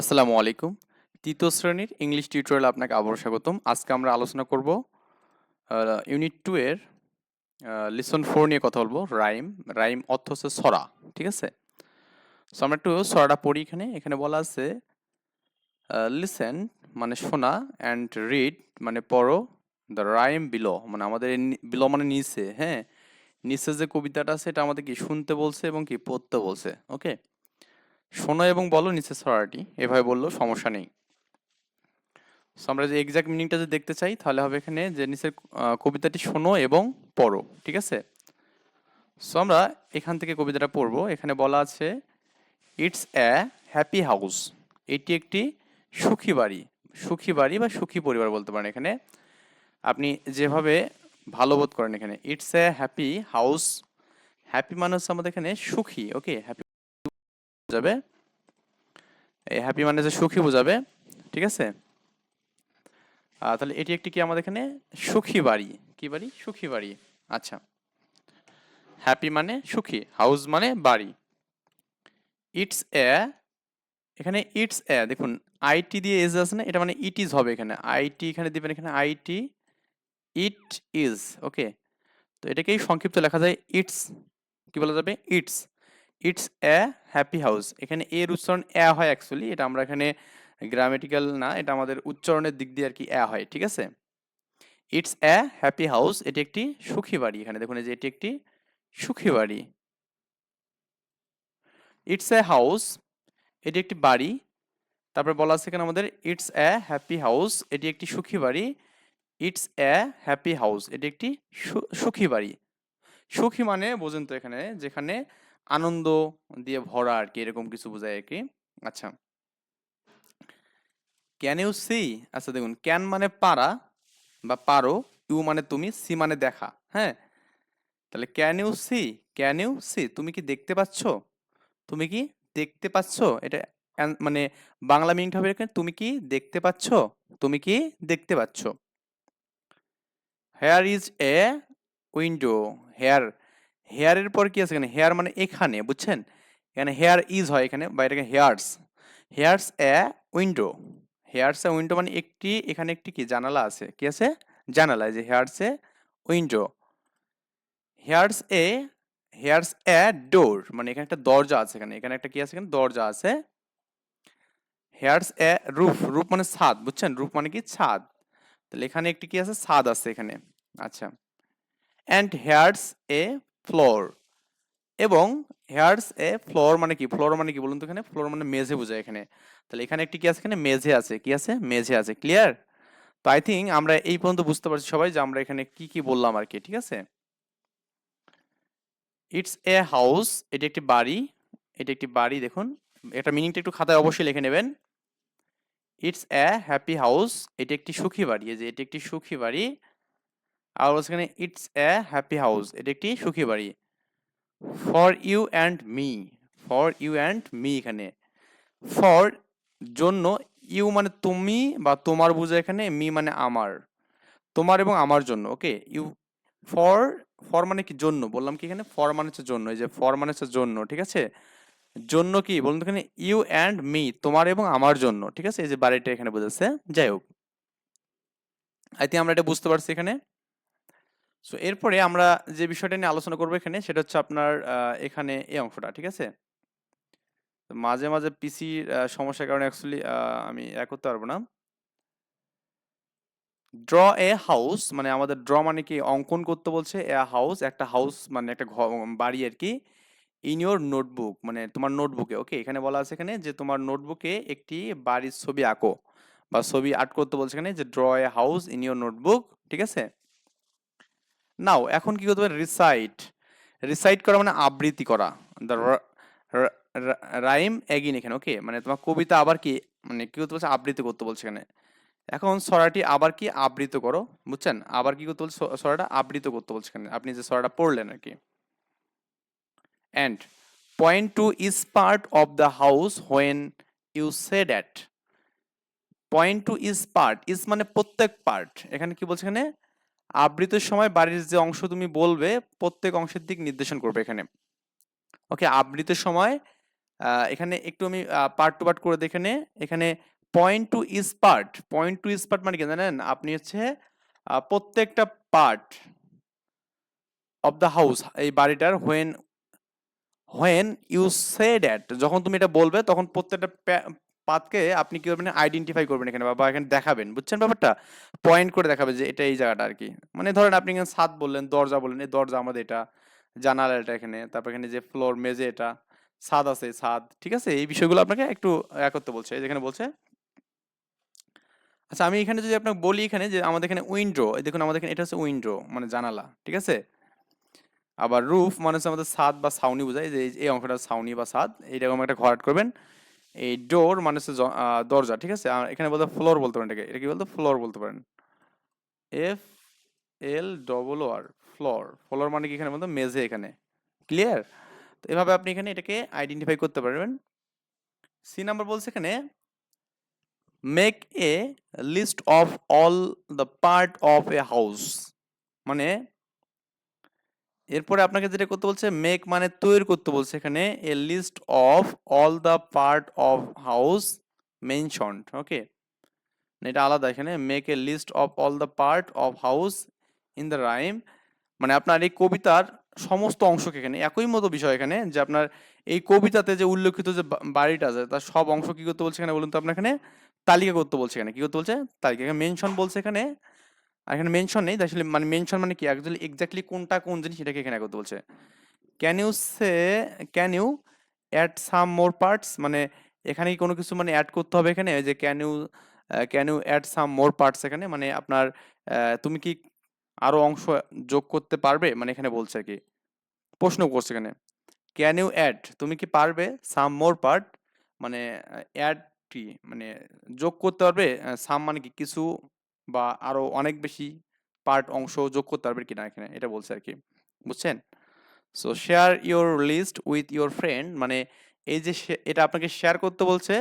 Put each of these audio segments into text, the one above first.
আসসালামু আলাইকুম। তৃতীয় শ্রেণীর ইংলিশ টিউটোরিয়ালে আপনাকে আবারও স্বাগতম। আজকে আমরা আলোচনা করব ইউনিট 2 এর লিসন 4 নিয়ে কথা বলবো। রাইম। রাইম অর্থ হচ্ছে ছড়া। ঠিক আছে? সো আমরা একটু ছড়াটা পড়ি এখানে। এখানে বলা আছে লিসেন মানে শোনা অ্যান্ড রিড মানে পড়ো দ্য রাইম বিলো মানে আমাদের বিলো মানে নিচে, হ্যাঁ? নিচে যে কবিতাটা আছে এটা আমাদের কি শুনতে বলছে এবং কি পড়তে বলছে। ওকে? শোনো এবং বলো নিচে ছড়াটি। এভাবে বললেও সমস্যা নেই। সো আমরা যে এক্সাক্ট মিনিংটা যদি দেখতে চাই তাহলে হবে এখানে যে নিচের কবিতাটি শোনো এবং পড়ো। ঠিক আছে? সো আমরা এখান থেকে কবিতাটা পড়বো। এখানে বলা আছে ইটস এ হ্যাপি হাউস। এটি একটি সুখী বাড়ি। সুখী বাড়ি বা সুখী পরিবার বলতে পারেন এখানে। আপনি যেভাবে ভালো বোধ করেন এখানে it's a happy house. Happy মানে হচ্ছে আমাদের এখানে সুখী। ওকে? হ্যাপি বোঝাবে। এই হ্যাপি মানে যে সুখী বোঝাবে। ঠিক আছে? তাহলে এটি একটি কি আমাদের এখানে সুখী বাড়ি। কি বাড়ি? সুখী বাড়ি। আচ্ছা। হ্যাপি মানে সুখী, হাউস মানে বাড়ি। ইটস এ, এখানে ইটস এ দেখুন আইটি দিয়ে এজ আছে না, এটা মানে ইট ইজ হবে এখানে। আইটি এখানে দিবেন, এখানে আইটি, ইট ইজ। ওকে? তো এটাকেই সংক্ষিপ্ত লেখা যায় ইটস। কি বলা যাবে? It's. It's a happy house. এখানে এর উচ্চারণ এ হয় অ্যাকচুয়ালি। এটা আমরা এখানে গ্রামেটিক্যাল না, এটা আমাদের উচ্চারণের দিক দিয়ে আর কি এ হয়। ঠিক আছে? It's a happy house. এটি একটি সুখী বাড়ি। এখানে দেখুন এই যে এটি একটি সুখী বাড়ি। ইটস এ হাউস, এটি একটি বাড়ি। তারপরে বলা আছে এখানে আমাদের ইটস এ হ্যাপি হাউস, এটি একটি সুখী বাড়ি। ইটস এ হ্যাপি হাউস, এটি একটি সুখী বাড়ি। সুখী মানে বোঝেন তো এখানে যেখানে আনন্দ দিয়ে ভরা আর কি, এরকম কিছু বোঝায় আর কি। আচ্ছা, ক্যান ইউ সি। আচ্ছা দেখুন, ক্যান মানে পারা বা পারো, ইউ মানে তুমি, সি মানে দেখা। হ্যাঁ, তাহলে can you see, can you see তুমি কি দেখতে পাচ্ছ? তুমি কি দেখতে পাচ্ছ? এটা মানে বাংলা মিনিংটা হবে এখানে তুমি কি দেখতে পাচ্ছ? তুমি কি দেখতে পাচ্ছ? Here is a window. Here, হেয়ারের পর কি আছে এখানে? হেয়ার মানে এখানে, বুঝছেন? এখানে হেয়ার ইজ হয় এখানে, বা এটাকে here's. Here's a window. Here's a window মানে একটি, এখানে একটি কি জানালা আছে। কি আছে? জানালা। এই যে here's a window. Here's a, here's a door মানে এখানে একটা দরজা আছে। এখানে এখানে একটা কি আছে? এখানে দরজা আছে। হেয়ার্স এ রুফ। রুফ মানে ছাদ, বুঝছেন? রুফ মানে কি ছাদ। তাহলে এখানে একটি কি আছে? ছাদ আছে এখানে। আচ্ছা। And here's A floor. এবং হেয়ার্স এ ফ্লোর মানে কি? ফ্লোর মানে কি বলুন তো? এখানে ফ্লোর মানে মেঝে বোঝায় এখানে। তাহলে এখানে একটি কি আছে? এখানে মেঝে আছে। কি আছে? মেঝে আছে। ক্লিয়ার? তো আই থিঙ্ক আমরা এই পর্যন্ত বুঝতে পারছি সবাই যে আমরা এখানে কি কি বললাম আর কি। ঠিক আছে? ইটস এ হাউস, এটি একটি বাড়ি। এটি একটি বাড়ি। দেখুন এটা মিনিংটা একটু খাতায় অবশ্যই লিখে নেবেন। ইটস এ হ্যাপি হাউস, এটি একটি সুখী বাড়ি। এই যে এটি একটি সুখী বাড়ি। আর বলছে এখানে ইটস এ হ্যাপি হাউস, এটি একটি সুখী বাড়ি। For you and me. For you and me, এখানে ফর জন্য, ইউ মানে তুমি বা তোমার বোঝায় এখানে, মি মানে আমার, তোমার এবং আমার জন্য। ওকে? ইউ ফর, ফর মানে কি? জন্য। বললাম কি এখানে ফর মানে হচ্ছে জন্য। এই যে ফর মানে হচ্ছে জন্য। ঠিক আছে? জন্য কি বলুন তো? এখানে ইউ অ্যান্ড মি, তোমার এবং আমার জন্য। ঠিক আছে? এই যে বাড়িটা এখানে বোঝাচ্ছে। যাই হোক, আই থিঙ্ক আমরা এটা বুঝতে পারছি এখানে। সো এরপরে আমরা যে বিষয়টা নিয়ে আলোচনা করবো এখানে সেটা হচ্ছে আপনার এখানে এই অংশটা। ঠিক আছে? তো মাঝে মাঝে পিসির সমস্যার কারণে অ্যাকচুয়ালি আমি করতে পারবো না। ড্র এ হাউস মানে আমাদের ড্র মানে কি? অঙ্কন করতে বলছে। এ হাউস একটা হাউস মানে একটা বাড়ি আর কি। ইন ইওর নোটবুক মানে তোমার নোটবুকে। ওকে? এখানে বলা আছে এখানে যে তোমার নোটবুকে একটি বাড়ির ছবি আঁকো বা ছবি আর্ট করতে বলছে এখানে, যে draw a house in your notebook. ঠিক আছে? নাও এখন কি করতে হবে? রিসাইট। রিসাইট করা মানে আবৃত্তি করা। দ্য রাইম এগিন এখানে। ওকে? মানে তোমার কবিতা আবার কি মানে কি করতে বলছে? আবৃত্তি করতে বলছে এখানে। এখন ছড়াটি আবার কি? আবৃত করো। বুঝছেন? আবার কি করতে বলছে? ছড়াটা আবৃত করতে বলছে এখানে। আপনি যে ছড়াটা পড়লেন আর কি। And point two is part of the house when you say that. Point two is part, is মানে প্রত্যেক পার্ট। এখানে কি বলছে? এখানে আবৃতের সময় বাড়ির যে অংশ তুমি বলবে প্রত্যেক অংশের দিক নির্দেশন করবে এখানে। ওকে? আবৃতের সময় এখানে একটু আমি পার্ট টু পার্ট করে দেখে নে। এখানে পয়েন্ট টু ইজ পার্ট মানে কি জানেন? আপনি হচ্ছে প্রত্যেকটা পার্ট অফ দ্য হাউস, এই বাড়িটার হোয়েন ইউ সে দ্যাট, যখন তুমি এটা বলবে তখন প্রত্যেকটা পাতকে আপনি কি করবেন, আইডেন্টিফাই করবেন এখানে বা এখানে দেখাবেন, বুঝছেন ব্যাপারটা? পয়েন্ট করে দেখাবে যে এটা এই জায়গাটা আর কি। মানে ধরেন আপনি এখানে ছাদ বললেন, দরজা বললেন, এই দরজা আমাদের এটা, জানালা এটা এখানে, তারপর এখানে যে ফ্লোর মেঝে এটা, ছাদ আছে ছাদ, ঠিক আছে? এই বিষয়গুলো আপনাকে একটু করতে বলছে, এই যেখানে বলছে। আচ্ছা আমি এখানে যদি আপনাকে বলি এখানে যে আমাদের এখানে উইন্ডো, দেখুন আমাদের এখানে এটা হচ্ছে উইন্ডো মানে জানালা, ঠিক আছে? আবার রুফ মানে হচ্ছে আমাদের ছাদ বা ছাউনি বোঝায়, যে এই অংশটা ছাউনি বা ছাদ, এইরকম একটা ঘর add করবেন। এই ডোর মানে হচ্ছে দরজা, ঠিক আছে? আর এখানে বলতে ফ্লোর বলতে পারেন এটাকে, এটা কি বলতে, ফ্লোর বলতে পারেন। FLOR, floor. ফ্লোর মানে কি এখানে বলতে মেঝে এখানে, ক্লিয়ার? তো এভাবে আপনি এখানে এটাকে আইডেন্টিফাই করতে পারবেন। সি নাম্বার বলছে এখানে make a list of all the part of a house, মানে এরপরে আপনাকে যেটা করতে বলছে, মেক মানে তৈরি করতে বলছে এখানে, a list of all the part of house mentioned, okay? এটা আলাদা, এখানে make a list of all the part of house in the rhyme, মানে আপনার এই কবিতার সমস্ত অংশকে, এখানে একই মতো বিষয় এখানে, যে আপনার এই কবিতাতে যে উল্লেখিত যে বাড়িটা আছে তার সব অংশ কি করতে বলছে এখানে বলুন তো, আপনার এখানে তালিকা করতে বলছে, এখানে কি করতে বলছে, তালিকা, মেনশন বলছে এখানে। আর এখানে মেনশন নেই আসলে, মানে মেনশন মানে কি অ্যাকচুয়ালি এক্স্যাক্টলি কোনটা কোন জিনিস সেটাকে এখানে করতে বলছে। Can you say, can you add some more parts, মানে এখানে কি কোনো কিছু মানে অ্যাড করতে হবে এখানে, ওই যে can you add some more parts, এখানে মানে আপনার তুমি কি আরো অংশ যোগ করতে পারবে, মানে এখানে বলছে আর কি, প্রশ্ন করছে এখানে। ক্যান ইউ অ্যাড, তুমি কি পারবে, সাম মোর পার্ট মানে অ্যাড কি মানে যোগ করতে পারবে, সাম মানে কি কিছু বা আরো অনেক বেশি পার্ট অংশ যোগ করতে পারবে কিনা, এখানে এটা বলছে আর কি, বুঝছেন? So share your list with your friend, মানে এই যে এটা আপনাকে শেয়ার করতে বলছে,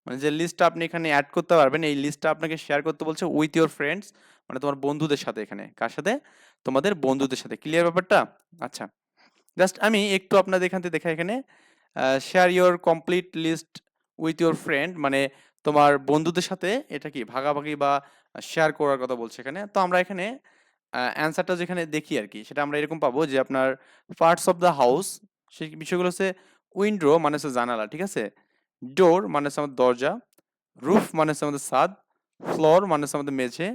মানে যে লিস্টটা আপনি এখানে অ্যাড করতে পারবেন, এই লিস্টটা আপনাকে শেয়ার করতে বলছে উইথ ইওর ফ্রেন্ডস, মানে তোমার বন্ধুদের সাথে, এখানে কার সাথে, তোমাদের বন্ধুদের সাথে, ক্লিয়ার ব্যাপারটা? আচ্ছা, জাস্ট আমি একটু আপনাদের এখান থেকে দেখা, এখানে share your complete list with your friend, মানে তোমার বন্ধুদের সাথে এটা কি ভাগাভাগি বা শেয়ার করার কথা বলছে এখানে। তো আমরা এখানে অ্যান্সারটা যেখানে দেখি আর কি, সেটা আমরা এরকম পাবো যে আপনার পার্টস অফ দ্য হাউস, সেই বিষয়গুলো হচ্ছে উইন্ডো মানে হচ্ছে জানালা, ঠিক আছে? ডোর মানে হচ্ছে আমাদের দরজা, রুফ মানে হচ্ছে আমাদের ছাদ, ফ্লোর মানে হচ্ছে আমাদের মেঝে,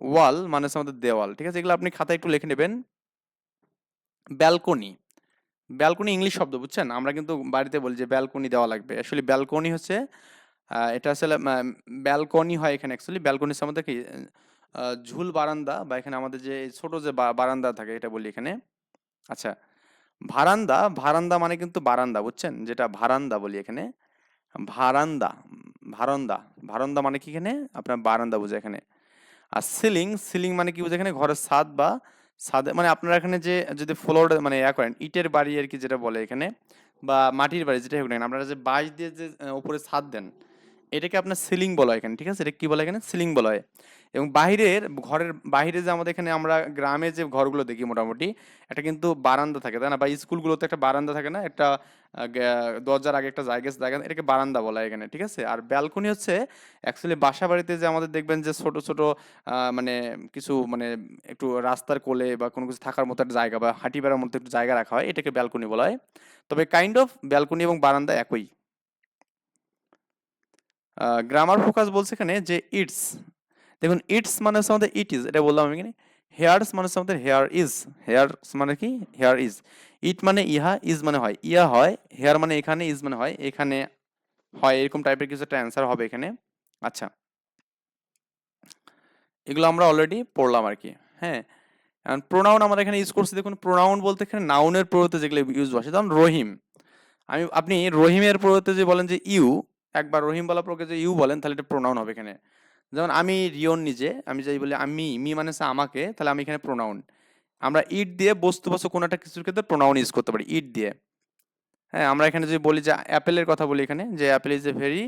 ওয়াল মানে হচ্ছে আমাদের দেওয়াল, ঠিক আছে? এগুলো আপনি খাতায় একটু লিখে নেবেন। ব্যালকনি, ব্যালকনি ইংলিশ শব্দ, বুঝছেন? আমরা কিন্তু বাড়িতে বলি যে ব্যালকনি দেওয়া লাগবে, অ্যাকচুয়ালি ব্যালকনি হচ্ছে এটা আসলে ব্যালকনি হয় এখানে, অ্যাকচুয়ালি ব্যালকনি হচ্ছে আমাদের কি ঝুল বারান্দা, বা এখানে আমাদের যে ছোট যে বারান্দা থাকে এটা বলি এখানে। আচ্ছা, ভারান্দা, ভারান্দা মানে কিন্তু বারান্দা, বুঝছেন? যেটা ভারান্দা বলি এখানে, ভারান্দা, ভারন্দা, ভারন্দা মানে কি এখানে আপনার বারান্দা বোঝায় এখানে। আর সিলিং, সিলিং মানে কি বোঝায় এখানে, ঘরের ছাদ বা ছাদে, মানে আপনারা এখানে যে যদি ফ্লোর মানে করেন ইটের বাড়ি আর কি যেটা বলে এখানে, বা মাটির বাড়ি যেটা হোক না কেন, আপনারা যে বাঁশ দিয়ে যে উপরে ছাদ দেন, এটাকে আপনার সিলিং বলা হয় এখানে, ঠিক আছে? এটা কি বলা হয় এখানে, সিলিং বলা হয়। এবং বাহিরের ঘরের বাহিরে যে আমাদের এখানে আমরা গ্রামে যে ঘরগুলো দেখি মোটামুটি, এটা কিন্তু বারান্দা থাকে, তাই না? বা স্কুলগুলোতে একটা বারান্দা থাকে না, একটা দরজার আগে একটা জায়গা জায়গা, এটাকে বারান্দা বলা হয় এখানে, ঠিক আছে? আর ব্যালকনি হচ্ছে অ্যাকচুয়ালি বাসা বাড়িতে যে আমাদের দেখবেন যে ছোট ছোট মানে কিছু মানে একটু রাস্তার কোলে বা কোনো কিছু থাকার মতো একটা জায়গা বা হাঁটি বেড়ার মতো একটু জায়গা রাখা হয়, এটাকে ব্যালকনি বলা হয়। তবে কাইন্ড অফ ব্যালকনি এবং বারান্দা একই। গ্রামার ফোকাস বলছে এখানে যে ইটস, দেখুন ইটস মানে হচ্ছে আমাদের ইট ইজ, এটা বললাম আমি এখানে। হেয়ার্স মানে হচ্ছে আমাদের হেয়ার ইজ, হেয়ার্স মানে কি, হেয়ার ইজ। ইট মানে ইহা, ইজ মানে হয়, ইয়া হয়, হেয়ার মানে এখানে, ইজ মানে হয় এখানে, হয় এরকম টাইপের কিছু একটা অ্যান্সার হবে এখানে। আচ্ছা, এগুলো আমরা অলরেডি পড়লাম আর কি। হ্যাঁ, এখন প্রোনাউন আমরা এখানে ইউজ করছি, দেখুন প্রোনাউন বলতে এখানে নাউনের পরিবর্তে যেগুলো ইউজ হয়, যেমন রহিম, আপনি রহিমের পরিবর্তে যে বলেন যে ইউ, একবার রহিম বলার পরে যে ইউ বলেন, তাহলে এটা প্রোনাউন হবে এখানে। যেমন আমি রিয়ন নিজে, আমি যাই বলি আমি, মি মানে হচ্ছে আমাকে, তাহলে আমি এখানে প্রোনাউন। আমরা ইট দিয়ে বস্তু কোনো একটা কিছুর ক্ষেত্রে প্রোনাউন ইউজ করতে পারি ইট দিয়ে। হ্যাঁ, আমরা এখানে যদি বলি যে অ্যাপেলের কথা বলি এখানে, যে apple is a very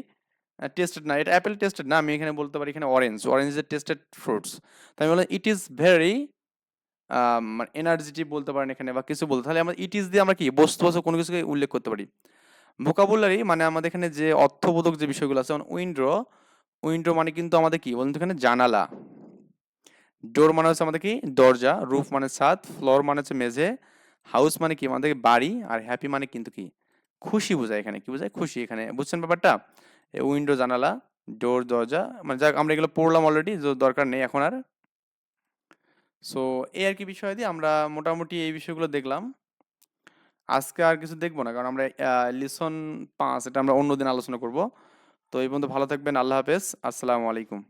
tasted, না এটা অ্যাপেল টেস্টেড না, আমি এখানে বলতে পারি এখানে orange, orange is a tasted fruits. তাই আমি বললাম ইট ইজ ভেরি মানে এনার্জেটিক বলতে পারেন এখানে, বা কিছু বলতে, তাহলে আমরা ইট ইজ দিয়ে আমরা কি বস্তু কোনো কিছুকে উল্লেখ করতে পারি। ভোকাবুলারি মানে আমাদের এখানে যে অর্থবোধক যে বিষয়গুলো আছে, যেমন উইন্ডো, উইন্ডো মানে কিন্তু আমাদের কি বলুন তো এখানে জানালা। ডোর মানে হচ্ছে আমাদের কি দরজা, রুফ মানে ছাদ, ফ্লোর মানে হচ্ছে মেঝে, হাউস মানে কি আমাদের বাড়ি, আর হ্যাপি মানে কিন্তু কি খুশি বোঝায়। এখানে কি বোঝায়? খুশি। এখানে বুঝছেন ব্যাপারটা? উইন্ডো জানালা, ডোর দরজা, মানে যাক আমরা এগুলো পড়লাম অলরেডি, দরকার নেই এখন আর। সো এই আর কি বিষয় দিয়ে আমরা মোটামুটি এই বিষয়গুলো দেখলাম। আজকে আর কিছু দেখবো না, কারণ আমরা লিসন 5 এটা আমরা অন্যদিন আলোচনা করব। তো এই পর্যন্ত ভালো থাকবেন। আল্লাহ হাফেজ। আসসালামু আলাইকুম।